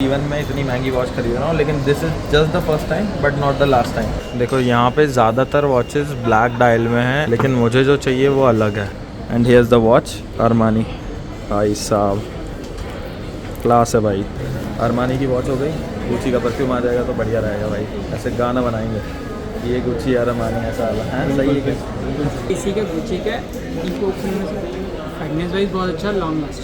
Even मैं इतनी महंगी वॉच खरीद रहा हूँ, लेकिन this is just the first time but not the last time. देखो यहाँ पे ज़्यादातर वॉचेस ब्लैक डायल में हैं, लेकिन मुझे जो चाहिए वो अलग है। And here is the watch Armani. भाई साहब क्लास है भाई। अरमानी की वॉच हो गई, गुची का परफ्यूम आ जाएगा तो बढ़िया रहेगा भाई। ऐसे गाना बनाएंगे, ये गुची अरमानी ऐसा अलग है। सही है कि इसी के गुची के इनको फ्रेगनेंस वाइज बहुत अच्छा long last.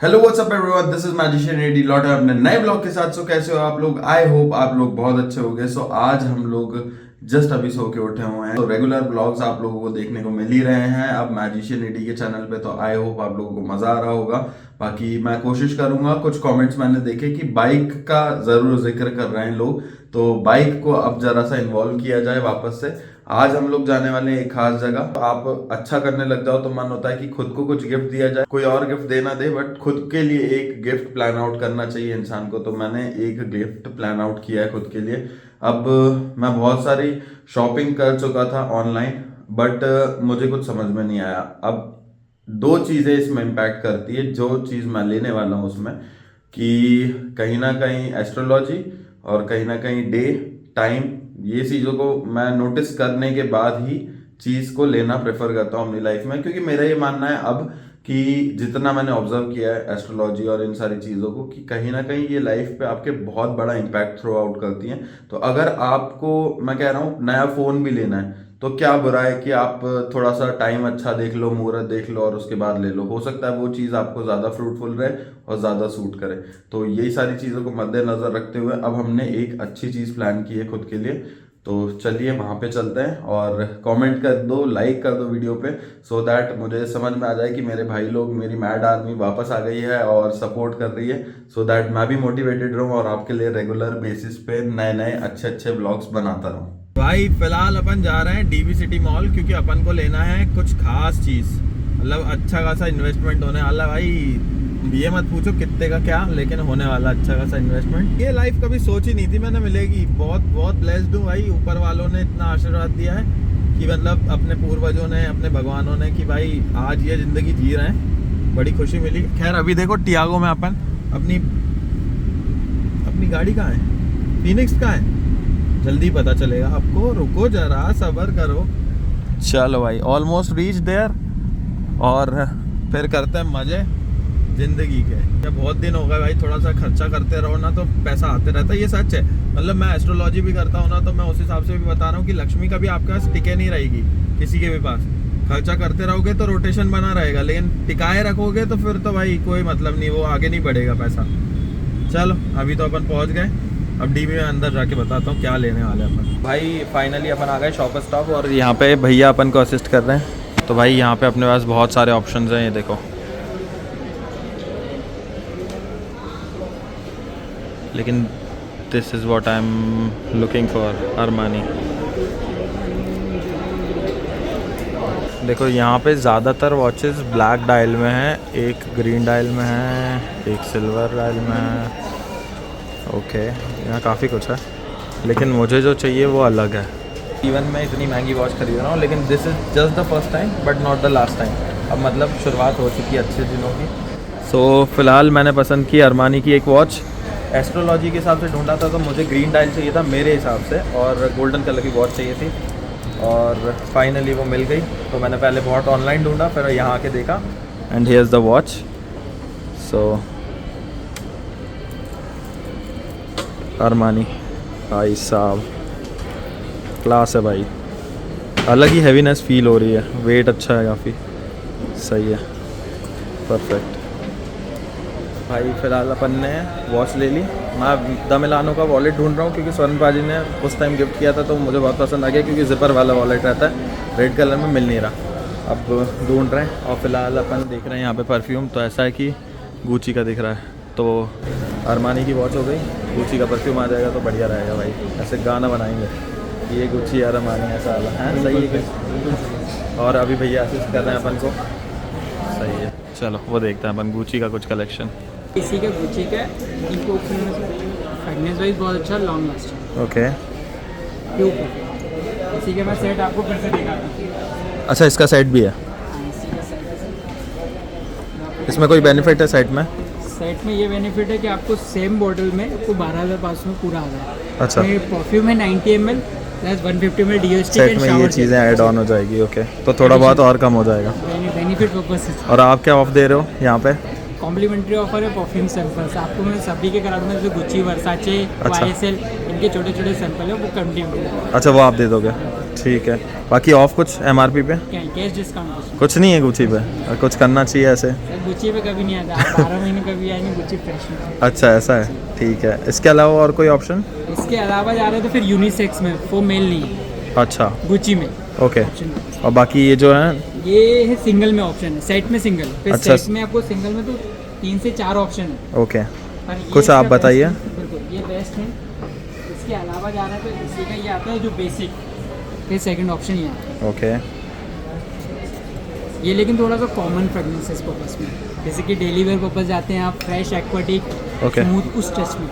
Hello what's up everyone, this is magician एडी लॉट है अपने नए ब्लॉग के साथ। सो कैसे हो आप लोग? आई होप आप लोग बहुत अच्छे होंगे। सो आज हम लोग जस्ट अभी सो के उठे हुए हैं, तो रेगुलर ब्लॉग्स आप लोगों को देखने को मिल ही रहे हैं अब मैजिशियन एडी के चैनल पे। तो आई होप आप लोगों को मजा आ रहा होगा। बाकी मैं कोशिश करूंगा, कुछ कमेंट्स मैंने देखे कि बाइक का जरूर जिक्र कर रहे हैं लोग, तो बाइक को अब जरा सा इन्वॉल्व किया जाए वापस से। आज हम लोग जाने वाले हैं एक खास जगह। आप अच्छा करने लग जाओ तो मन होता है कि खुद को कुछ गिफ्ट दिया जाए। कोई और गिफ्ट देना दे, बट खुद के लिए एक गिफ्ट प्लान आउट करना चाहिए इंसान को। तो मैंने एक गिफ्ट प्लान आउट किया है खुद के लिए। अब मैं बहुत सारी शॉपिंग कर चुका था ऑनलाइन, बट मुझे कुछ समझ में नहीं आया। अब दो चीजें इसमें इम्पैक्ट करती है जो चीज मैं लेने वाला हूँ उसमें, कि कहीं ना कहीं एस्ट्रोलॉजी और कहीं ना कहीं डे टाइम, ये चीज़ों को मैं नोटिस करने के बाद ही चीज़ को लेना प्रेफर करता हूँ अपनी लाइफ में। क्योंकि मेरा ये मानना है अब कि जितना मैंने ऑब्जर्व किया है एस्ट्रोलॉजी और इन सारी चीज़ों को, कि कहीं ना कहीं ये लाइफ पे आपके बहुत बड़ा इम्पैक्ट थ्रो आउट करती हैं। तो अगर आपको, मैं कह रहा हूँ, नया फ़ोन भी लेना है तो क्या बुरा है कि आप थोड़ा सा टाइम अच्छा देख लो, मुहूर्त देख लो और उसके बाद ले लो। हो सकता है वो चीज़ आपको ज़्यादा फ्रूटफुल रहे और ज़्यादा सूट करे। तो यही सारी चीज़ों को मद्देनज़र रखते हुए अब हमने एक अच्छी चीज़ प्लान की है खुद के लिए। तो चलिए वहाँ पे चलते हैं, और कमेंट कर दो, लाइक कर दो वीडियो पे, सो दैट मुझे समझ में आ जाए कि मेरे भाई लोग, मेरी मैड आर्मी वापस आ गई है और सपोर्ट कर रही है। सो दैट मैं भी मोटिवेटेड रहूँ और आपके लिए रेगुलर बेसिस पे नए नए अच्छे अच्छे ब्लॉग्स बनाता रहूँ। भाई फिलहाल अपन जा रहे हैं डीवी सिटी मॉल, क्योंकि अपन को लेना है कुछ खास चीज़। मतलब अच्छा खासा इन्वेस्टमेंट होने वाला भाई। ये मत पूछो कितने का क्या, लेकिन होने वाला अच्छा खासा इन्वेस्टमेंट। ये लाइफ कभी सोची नहीं थी मैंने मिलेगी। बहुत बहुत ब्लेस्ड हूँ भाई, ऊपर वालों ने इतना आशीर्वाद दिया है कि मतलब अपने पूर्वजों ने, अपने भगवानों ने, कि भाई आज ये जिंदगी जी रहे हैं, बड़ी खुशी मिली। खैर अभी देखो टियागो में अपन अपनी गाड़ी कहाँ है, फीनिक्स कहाँ है, जल्दी पता चलेगा आपको। रुको जरा, सब्र करो। चलो भाई, ऑलमोस्ट रीच देयर, और फिर करते हैं मजे जिंदगी के। क्या बहुत दिन हो गए भाई, थोड़ा सा खर्चा करते रहो ना तो पैसा आते रहता है। ये सच है। मतलब मैं एस्ट्रोलॉजी भी करता हूँ ना, तो मैं उस हिसाब से भी बता रहा हूँ कि लक्ष्मी कभी आपके पास टिके नहीं रहेगी किसी के भी पास। खर्चा करते रहोगे तो रोटेशन बना रहेगा, लेकिन टिकाए रखोगे तो फिर तो भाई कोई मतलब नहीं, वो आगे नहीं बढ़ेगा पैसा। चलो अभी तो अपन पहुँच गए, अब डीवी में अंदर जाके बताता हूँ क्या लेने वाले हैं अपन। भाई फाइनली अपन आ गए शॉपर स्टॉप, और यहाँ पे भैया अपन को असिस्ट कर रहे हैं। तो भाई यहाँ पे अपने पास बहुत सारे ऑप्शंस हैं, ये देखो। लेकिन this is what I am looking for, Armani. देखो यहाँ पे ज़्यादातर वॉचेस ब्लैक डायल में हैं, एक ग्रीन डायल में है, एक सिल्वर डायल में है। ओके, यहाँ काफ़ी कुछ है, लेकिन मुझे जो चाहिए वो अलग है। इवन मैं इतनी महंगी वॉच खरीद रहा हूँ, लेकिन this is just the first time but not the last time. अब मतलब शुरुआत हो चुकी है अच्छे दिनों की। सो फिलहाल मैंने पसंद की अरमानी की एक वॉच। एस्ट्रोलॉजी के हिसाब से ढूंढा था तो मुझे ग्रीन डायल चाहिए था मेरे हिसाब से, और गोल्डन कलर की वॉच चाहिए थी, और फाइनली वो मिल गई। तो मैंने पहले बहुत ऑनलाइन ढूंढा, फिर यहाँ आके देखा, and here is the watch. So Armani, भाई साहब क्लास है भाई। अलग ही हैवीनेस फील हो रही है, वेट अच्छा है काफ़ी, सही है, परफेक्ट। भाई फिलहाल अपन ने वॉच ले ली। मैं द मिलानो का वॉलेट ढूंढ रहा हूँ, क्योंकि स्वर्ण बाजी ने उस टाइम गिफ्ट किया था तो मुझे बहुत पसंद आ गया, क्योंकि जिपर वाला वॉलेट रहता है, रेड कलर में मिल नहीं रहा। अब ढूंढ रहे हैं, और फिलहाल अपन देख रहे हैं यहाँ पे परफ्यूम। तो ऐसा है कि गुची का दिख रहा है, तो अरमानी की वॉच हो गई, गुची का परफ्यूम आ जाएगा तो बढ़िया रहेगा भाई। ऐसे गाना बनाएंगे, ये गुची अरमानी ऐसा अलग है। सही है कि? और अभी भैया असिस्ट कर रहे हैं अपन को, सही है। चलो वो देखते हैं अपन गुची का कुछ कलेक्शन। इसी के गुची के इनको फ्रेगनेंस वाइज बहुत अच्छा लॉन्ग लास्ट। ओके, इसी के मैं सेट आपको फिर से दिखाता हूँ। अच्छा इसका सेट भी है। इसमें कोई बेनिफिट है सेट में? सेट में ये बेनिफिट है कि आपको सेम बॉटल में आपको 12,500 में पूरा आ रहा है। अच्छा, परफ्यूम है 90 ml प्लस 150 ml डीओस्टिक सेट में ये चीज़ें ऐड ऑन हो जाएगी। ओके, तो थोड़ा बहुत और कम हो जाएगा। बेनिफिट पर्पज से। और आप क्या ऑफ दे रहे हो यहाँ पे? कॉम्प्लीमेंट्री ऑफर है परफ्यूम सैंपल्स आपको मैं सभी के करा दूंगा, जैसे गुच्ची, वर्साचे, अच्छा। YSL, इनके छोटे छोटे सैंपल है वो कम्प्लीमेंट्री। अच्छा, वो आप दे दोगे, ठीक है। बाकी ऑफ कुछ MRP पे क्या कैश डिस्काउंट कुछ नहीं है गुच्ची पे? और कुछ करना चाहिए ऐसे? गुच्ची पे कभी नहीं आता, 12 महीने कभी आएंगे गुच्ची फ्रेश में। अच्छा, ऐसा है, ठीक है। इसके अलावा और कोई ऑप्शन? इसके अलावा जा रहे हैं तो फिर यूनिसेक्स में, वो मेल नहीं है अच्छा, गुच्ची में ओके। ऑप्शन। और बाकी ये जो है ये है सिंगल में ऑप्शन है, सेट में सिंगल, फिर अच्छा। सेट में आपको सिंगल में तो 3 से 4 ऑप्शन है। ओके, पर ये कुछ आप इसका बताइए। best है, बिल्कुल ये बेस्ट है। इसके अलावा जा रहा है तो इसी का ये आता है जो बेसिक, फिर सेकंड ऑप्शन ये आता है ओके, ये, लेकिन थोड़ा सा कॉमन फ्रेगनेंसेस पर्पस में, जैसे कि डेली वेयर पर्पस जाते हैं आप, फ्रेश एक्वाटिक ओके। स्मूथ उस टच में।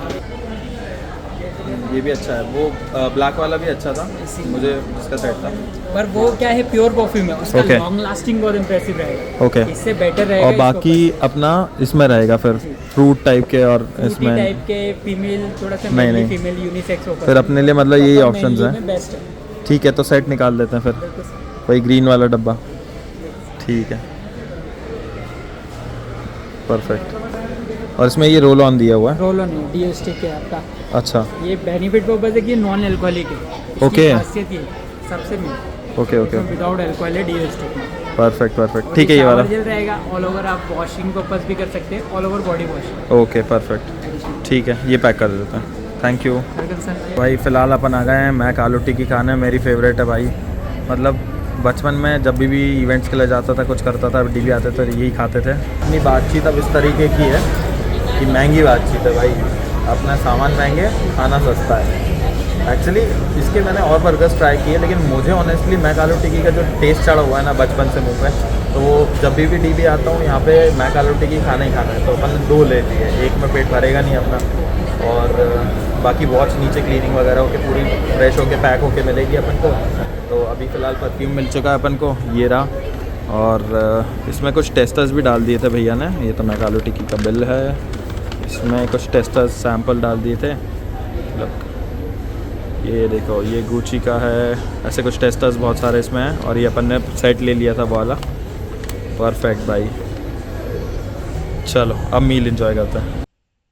ये भी अच्छा है। वो ब्लैक वाला भी अच्छा था मुझे, जिसका सेट था। पर वो क्या है, प्योर परफ्यूम है, उसका Okay. लॉन्ग लास्टिंग बहुत इंप्रेसिव रहेगा। ओके, इससे बेटर रहेगा। और बाकी अपना इसमें रहेगा फिर फ्रूट टाइप के, और इसमें टाइप के फीमेल, थोड़ा सा नहीं, मेल नहीं। फीमेल यूनिसेक्स होगा। फिर अपने लिए मतलब यही ऑप्शंस हैं। बेस्ट है। ठीक है, तो सेट निकाल देते हैं फिर, वही ग्रीन वाला डब्बा। ठीक है, परफेक्ट। और इसमें ये रोल ऑन दिया हुआ है। रोल ऑन है, डीओस्टिक है आपका। अच्छा, ये बेनिफिट पर्पस है कि नॉन अल्कोहलिक है। इसकी Okay. खासियत ये सबसे main, okay okay, without alcohol है डीओस्टिक में। परफेक्ट परफेक्ट, ठीक है। ये वाला जेल रहेगा, ऑल ओवर आप वॉशिंग पर्पस भी कर सकते हैं, all over body wash. Okay, perfect, ठीक है। ये पैक कर देते हैं, थैंक यू सर। भाई। फ़िलहाल अपन आ गए हैं मैक आलू टिक्की खाने। मेरी फेवरेट है भाई। मतलब बचपन में जब भी इवेंट्स के लिए जाता था, कुछ करता था, डीवी आते थे, यही खाते थे। अपनी बातचीत अब इस तरीके की है कि महंगी बातचीत है भाई, अपना सामान महंगे, खाना सस्ता है। एक्चुअली इसके मैंने और बर्गर्स ट्राई किए, लेकिन मुझे ऑनेस्टली मैक आलू टिक्की का जो टेस्ट चढ़ा हुआ है ना बचपन से मुंह पे, तो वो जब भी डीवी आता हूँ यहाँ पे मैक आलू टिक्की खाना ही खाना है। तो अपन ने 2 ले लिए, एक में पेट भरेगा नहीं अपना, और बाकी वॉच नीचे क्लीनिंग वगैरह होके पूरी फ्रेश होके पैक होके मिलेगी अपन को। तो अभी फ़िलहाल परफ्यूम मिल चुका है अपन को, ये रहा। और इसमें कुछ टेस्टर्स भी डाल दिए थे भैया ने। ये तो मैक आलू टिक्की का बिल है। इसमें कुछ टेस्टर्स सैंपल डाल दिए थे। लुक, ये देखो, ये गुची का है। ऐसे कुछ टेस्टर्स बहुत सारे इसमें हैं। और ये अपन ने सेट ले लिया था वाला। परफेक्ट भाई, चलो अब मील एंजॉय करते हैं।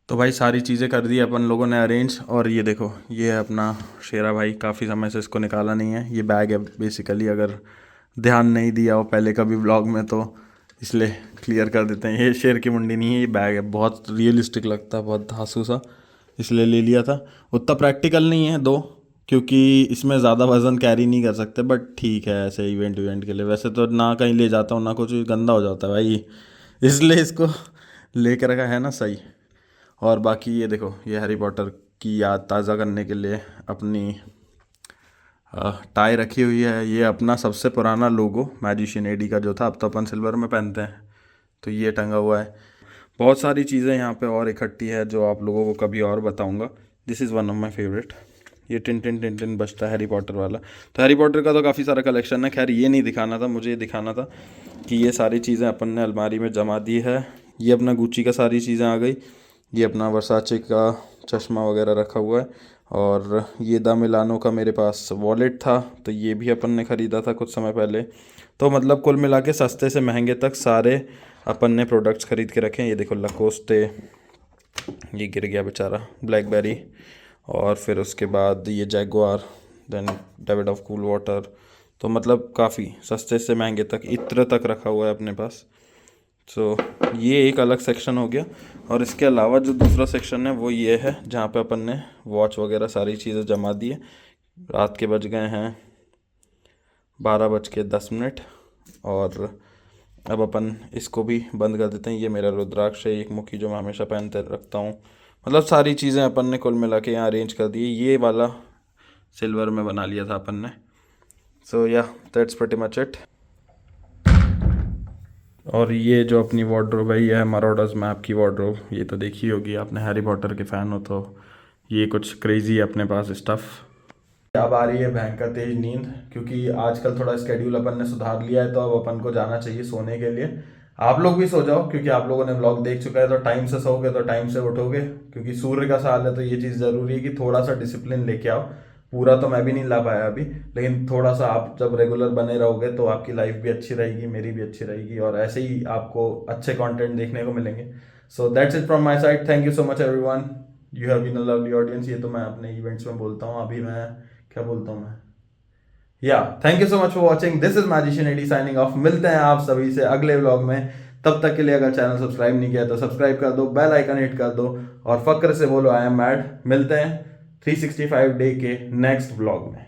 तो भाई सारी चीज़ें कर दी अपन लोगों ने अरेंज। और ये देखो, ये है अपना शेरा भाई, काफ़ी समय से इसको निकाला नहीं है। ये बैग है बेसिकली, अगर ध्यान नहीं दिया हो पहले कभी व्लॉग में तो इसलिए क्लियर कर देते हैं। ये शेर की मुंडी नहीं है, ये बैग है। बहुत रियलिस्टिक लगता है, बहुत धांसू सा, इसलिए ले लिया था। उतना प्रैक्टिकल नहीं है दो, क्योंकि इसमें ज़्यादा वज़न कैरी नहीं कर सकते, बट ठीक है ऐसे इवेंट के लिए। वैसे तो ना कहीं ले जाता हूँ ना कुछ, गंदा हो जाता है भाई, इसलिए इसको लेकर रखा है ना सही। और बाकी ये देखो, ये हैरी पॉटर की याद ताज़ा करने के लिए अपनी टाई रखी हुई है। ये अपना सबसे पुराना लोगो मैजिशियन एडी का जो था, अब तो अपन सिल्वर में पहनते हैं, तो ये टंगा हुआ है। बहुत सारी चीज़ें यहाँ पे और इकट्ठी है जो आप लोगों को कभी और बताऊँगा। This is one of my favourite. ये टिन बजता है हैरी पॉटर वाला। तो हैरी पॉटर का तो काफ़ी सारा कलेक्शन है। खैर ये नहीं दिखाना था मुझे, ये दिखाना था कि ये सारी चीज़ें अपन ने अलमारी में जमा दी है। ये अपना गुच्ची का सारी चीज़ें आ गई। ये अपना वर्साचे का चश्मा वगैरह रखा हुआ है। और ये द मिलानो का मेरे पास वॉलेट था, तो ये भी अपन ने ख़रीदा था कुछ समय पहले। तो मतलब कुल मिला के सस्ते से महंगे तक सारे अपन ने प्रोडक्ट्स ख़रीद के रखे हैं। ये देखो लकोस्टे, ये गिर गया बेचारा, ब्लैकबेरी, और फिर उसके बाद ये Jaguar, then Davidoff cool water. तो मतलब काफ़ी सस्ते से महंगे तक, इत्र तक रखा हुआ है अपने पास। सो ये एक अलग सेक्शन हो गया। और इसके अलावा जो दूसरा सेक्शन है वो ये है, जहाँ पे अपन ने वॉच वगैरह सारी चीज़ें जमा दी है। रात के बज गए हैं 12:10, और अब अपन इसको भी बंद कर देते हैं। ये मेरा रुद्राक्ष है एक मुखी, जो मैं हमेशा पहनते रखता हूँ। मतलब सारी चीज़ें अपन ने कुल मिला के यहाँ अरेंज कर दी। ये वाला सिल्वर में बना लिया था अपन ने। सो या दैट्स प्रीटी मच इट। और ये जो अपनी वार्डरोब है, ये है मराडर्स मैप की वार्डरोब। ये तो देखी होगी आपने, हैरी पॉटर के फ़ैन हो तो ये कुछ क्रेजी है अपने पास स्टफ़। अब आ रही है भयंकर तेज नींद, क्योंकि आजकल थोड़ा स्केड्यूल अपन ने सुधार लिया है, तो अब अपन को जाना चाहिए सोने के लिए। आप लोग भी सो जाओ, क्योंकि आप लोगों ने व्लॉग देख चुका है, तो टाइम से सोओगे तो टाइम से उठोगे, क्योंकि सूर्य का साल है तो ये चीज़ ज़रूरी है कि थोड़ा सा डिसिप्लिन लेके आओ। पूरा तो मैं भी नहीं ला पाया अभी, लेकिन थोड़ा सा आप जब रेगुलर बने रहोगे तो आपकी लाइफ भी अच्छी रहेगी, मेरी भी अच्छी रहेगी, और ऐसे ही आपको अच्छे कंटेंट देखने को मिलेंगे। So that's it from my side. Thank you so much everyone, you have been a lovely audience. ये तो मैं अपने इवेंट्स में बोलता हूँ, अभी मैं क्या बोलता हूँ मैं, या thank you so much for watching. This is magician एडी साइनिंग ऑफ। मिलते हैं आप सभी से अगले व्लॉग में। तब तक के लिए अगर चैनल सब्सक्राइब नहीं किया तो सब्सक्राइब कर दो, बेल आइकन हिट कर दो, और फक्र से बोलो आई एम मैड। मिलते हैं 365 डे के नेक्स्ट व्लॉग में।